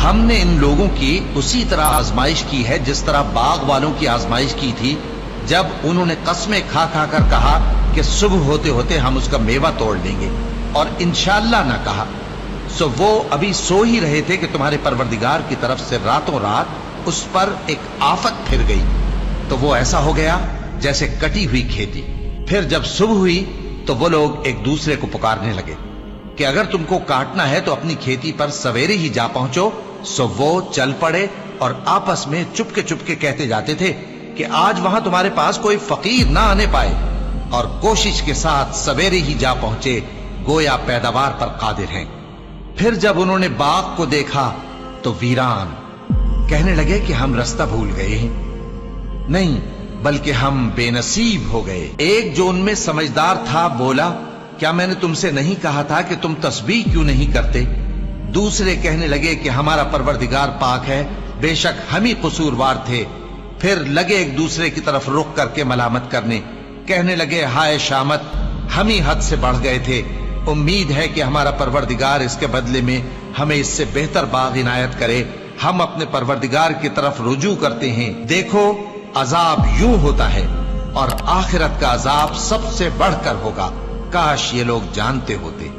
हमने इन लोगों की उसी तरह आजमाइश की है जिस तरह बाग वालों की आजमाइश की थी, जब उन्होंने कस्में खा खा कर कहा कि सुबह होते होते हम उसका मेवा तोड़ लेंगे, और इंशाअल्लाह ना कहा। सो वो अभी सो ही रहे थे कि तुम्हारे परवरदिगार की तरफ से रातों रात उस पर एक आफत फिर गई, तो वो ऐसा हो गया जैसे कटी हुई खेती। फिर जब सुबह हुई तो वो लोग एक दूसरे को पुकारने लगे कि अगर तुमको काटना है तो अपनी खेती पर सवेरे ही जा पहुंचो। सो वो चल पड़े और आपस में चुपके चुपके कहते जाते थे कि आज वहां तुम्हारे पास कोई फकीर ना आने पाए, और कोशिश के साथ सवेरे ही जा पहुंचे, गोया पैदावार पर कादिर हैं। फिर जब उन्होंने बाग को देखा तो वीरान, कहने लगे कि हम रास्ता भूल गए हैं, नहीं बल्कि हम बेनसीब हो गए। एक जो उनमें समझदार था बोला, क्या मैंने तुमसे नहीं कहा था कि तुम तस्बीह क्यों नहीं करते? दूसरे कहने लगे कि हमारा परवरदिगार पाक है, बेशक हम ही कसूरवार थे। फिर लगे एक दूसरे की तरफ रुख करके मलामत करने, कहने लगे हाय शामत, हम ही हद से बढ़ गए थे। उम्मीद है कि हमारा परवरदिगार इसके बदले में हमें इससे बेहतर बाग इनायत करे। हम अपने परवरदिगार की तरफ रुजू करते हैं। देखो अजाब यूं होता है और आखिरत का अजाब सबसे बढ़कर होगा। काश ये लोग जानते होते।